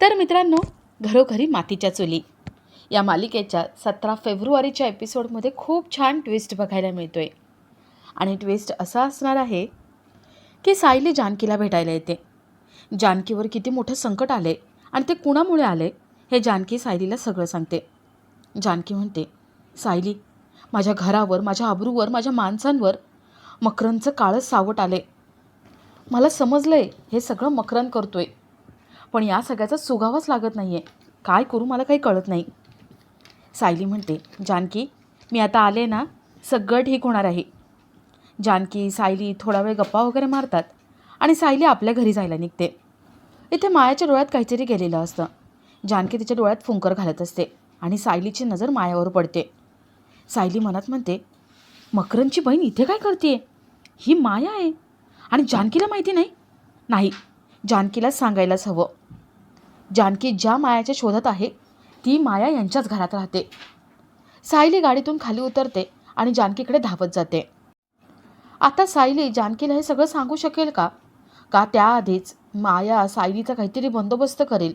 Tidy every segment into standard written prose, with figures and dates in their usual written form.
तर मित्रांनो, घरोघरी मातीच्या चुली या मालिकेच्या 17 फेब्रुवारीच्या एपिसोडमध्ये खूप छान ट्विस्ट बघायला मिळतोय. आणि ट्विस्ट असा असणार आहे की सायली जानकीला भेटायला येते. जानकीवर किती मोठं संकट आले आणि ते कुणामुळे आले हे जानकी सायलीला सगळं सांगते. जानकी म्हणते, सायली, माझ्या घरावर, माझ्या अब्रूवर, माझ्या माणसांवर मकरंदचं काळच सावट आले. मला समजलंय हे सगळं मकरंद करतोय, पण या सगळ्याचा सुगावच लागत नाही आहे. काय करू मला काही कळत नाही. सायली म्हणते, जानकी, मी आता आले ना, सगळं ठीक होणार आहे. जानकी सायली थोडा वेळ गप्पा वगैरे मारतात आणि सायली आपल्या घरी जायला निघते. इथे मायाच्या डोळ्यात काहीतरी गेलेलं असतं. जानकी तिच्या डोळ्यात फुंकर घालत असते आणि सायलीची नजर मायावर पडते. सायली मनात म्हणते, मकरंदची बहीण इथे काय करते? ही माया आहे आणि जानकीला माहिती नाही. नाही, जानकीला सांगायलाच हवं. जानकी ज्या मायाच्या शोधात आहे ती माया यांच्याच घरात राहते. सायली गाडीतून खाली उतरते आणि जानकीकडे धावत जाते. आता सायली जानकीला हे सगळं सांगू शकेल का? का त्याआधीच माया सायलीचा काहीतरी बंदोबस्त करेल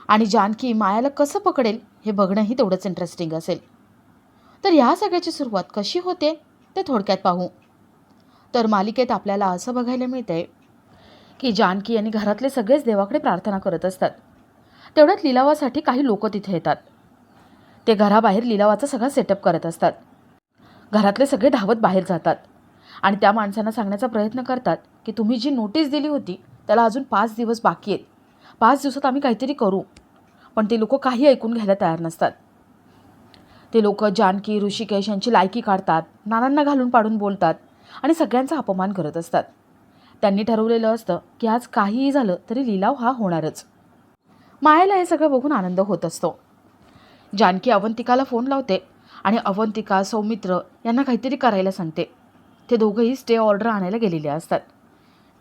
आणि जानकी मायाला कसं पकडेल हे बघणंही तेवढंच इंटरेस्टिंग असेल. तर ह्या सगळ्याची सुरुवात कशी होते ते थोडक्यात पाहू. तर मालिकेत आपल्याला असं बघायला मिळतंय की जानकी आणि घरातले सगळेच देवाकडे प्रार्थना करत असतात. तेवढ्यात लिलावासाठी काही लोक तिथे येतात. ते घराबाहेर लिलावाचा सगळा सेटअप करत असतात. घरातले सगळे धावत बाहेर जातात आणि त्या माणसांना सांगण्याचा प्रयत्न करतात की तुम्ही जी नोटीस दिली होती त्याला अजून 5 दिवस बाकी आहेत. 5 दिवसात आम्ही काहीतरी करू. पण ते लोक काही ऐकून घ्यायला तयार नसतात. ते लोक जानकी, ऋषिकेश यांची लायकी काढतात, नानांना घालून पाडून बोलतात आणि सगळ्यांचा अपमान करत असतात. त्यांनी ठरवलेलं असतं की आज काहीही झालं तरी लिलाव हा होणारच. मायाला हे सगळं बघून आनंद होत असतो. जानकी अवंतिकाला फोन लावते आणि अवंतिका, सौमित्र यांना काहीतरी करायला सांगते. ते दोघंही स्टे ऑर्डर आणायला गेलेले असतात.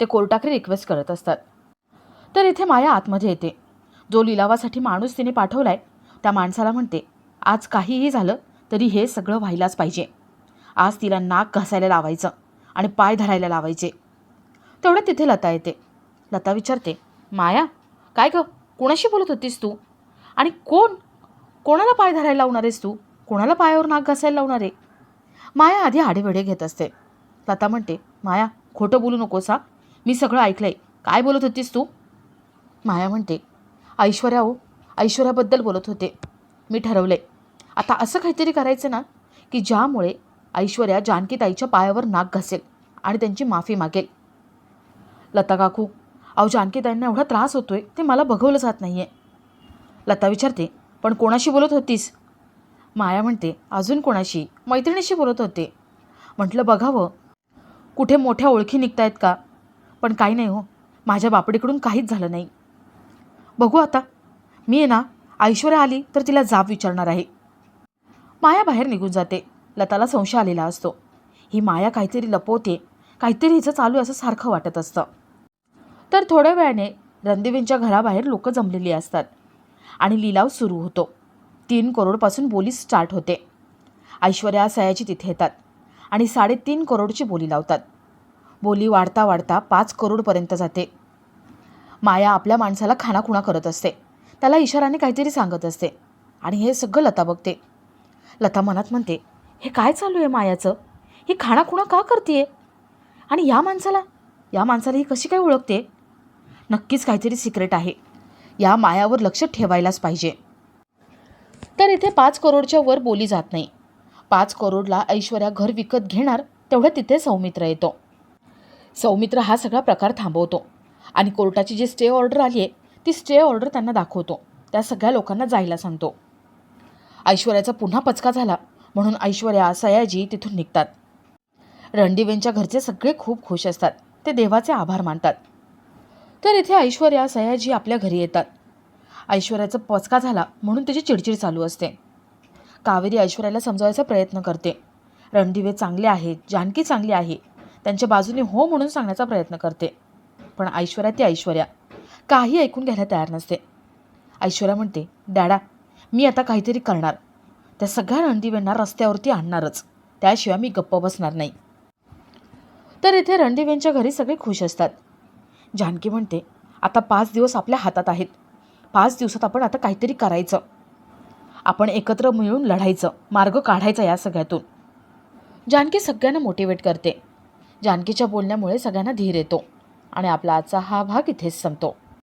ते कोर्टाकडे रिक्वेस्ट करत असतात. तर इथे माया आतमध्ये येते. जो लिलावासाठी माणूस तिने पाठवलाय त्या माणसाला म्हणते, आज काहीही झालं तरी हे सगळं व्हायलाच पाहिजे. आज तिला नाक घासायला लावायचं आणि पाय धरायला लावायचे. तेवढं तिथे लता येते. लता विचारते, माया, काय गं, कोणाशी बोलत होतीस तू? आणि कोणाला पाय धरायला लावणार आहेस तू? कोणाला पायावर नाक घासायला लावणार आहे? माया आधी आढेवेढे घेत असते. लता म्हणते, माया, खोटं बोलू नकोस हा, मी सगळं ऐकलंय. काय बोलत होतीस तू? माया म्हणते, ऐश्वर्या हो, ऐश्वर्याबद्दल बोलत होते. मी ठरवलंय आता असं काहीतरी करायचं ना की ज्यामुळे ऐश्वर्या जानकीताईच्या पायावर नाक घासेल आणि त्यांची माफी मागेल. लता काकू, अहो, जानकीताईंना एवढा त्रास होतोय ते मला बघवलं जात नाही आहे. लता विचारते, पण कोणाशी बोलत होतीस? माया म्हणते, अजून कोणाशी, मैत्रिणीशी बोलत होते. म्हटलं बघावं कुठे मोठ्या ओळखी निघतायत का. पण काही नाही हो, माझ्या बापडीकडून काहीच झालं नाही. बघू आता, मी आहे ना, ऐश्वर्या आली तर तिला जाब विचारणार आहे. माया बाहेर निघून जाते. लताला संशय आलेला असतो. ही माया काहीतरी लपवते, काहीतरी हिचं चालू असं सारखं वाटत असतं. तर थोड्या वेळाने रणदिवेंच्या घराबाहेर लोक जमलेली असतात आणि लिलाव सुरू होतो. 3 करोडपासून बोली स्टार्ट होते. ऐश्वर्या, सयाजी तिथे येतात आणि 3.5 करोडची बोली लावतात. बोली वाढता वाढता 5 करोडपर्यंत जाते. माया आपल्या माणसाला खाणाखुणा करत असते. त्याला इशाराने काहीतरी सांगत असते आणि हे सगळं लता बघते. लता मनात म्हणते, हे काय चालू आहे मायाचं? ही खाणाखुणा का करते? आणि या माणसाला ही कशी काय ओळखते? नक्कीच काहीतरी सिक्रेट आहे. या मायावर लक्ष ठेवायलाच पाहिजे. तर इथे 5 करोडच्या वर बोली जात नाही. 5 करोडला ऐश्वर्या घर विकत घेणार तेवढं तिथे सौमित्र येतो. सौमित्र हा सगळा प्रकार थांबवतो आणि कोर्टाची जी स्टे ऑर्डर आली आहे ती स्टे ऑर्डर त्यांना दाखवतो. त्या सगळ्या लोकांना जायला सांगतो. ऐश्वर्याचा पुन्हा पचका झाला म्हणून ऐश्वर्या, सयाजी तिथून निघतात. रणदिवेंच्या घरचे सगळे खूप खुश असतात. ते देवाचे आभार मानतात. तर इथे ऐश्वर्या, सयाजी आपल्या घरी येतात. ऐश्वर्याचा पचका झाला म्हणून तिची चिडचिड चालू असते. कावेरी ऐश्वर्याला समजावायचा प्रयत्न करते. रणदिवे चांगले आहेत, जानकी चांगली आहे, त्यांच्या बाजूने हो म्हणून सांगण्याचा प्रयत्न करते. पण ऐश्वर्या काही ऐकून घ्यायला तयार नसते. ऐश्वर्या म्हणते, डॅडा, मी आता काहीतरी करणार. त्या सगळ्या रणदिवेंना रस्त्यावरती आणणारच, त्याशिवाय मी गप्प बसणार नाही. तर इथे रणदिवेंच्या घरी सगळे खुश असतात. जानकी म्हणते, आता 5 दिवस आपल्या हातात आहेत. 5 दिवसात आपण आता काहीतरी करायचं. आपण एकत्र मिळून लढायचं, मार्ग काढायचा या सगळ्यातून. जानकी सगळ्यांना मोटिवेट करते. जानकीच्या बोलण्यामुळे सगळ्यांना धीर येतो आणि आपला आजचा हा भाग इथेच संपतो.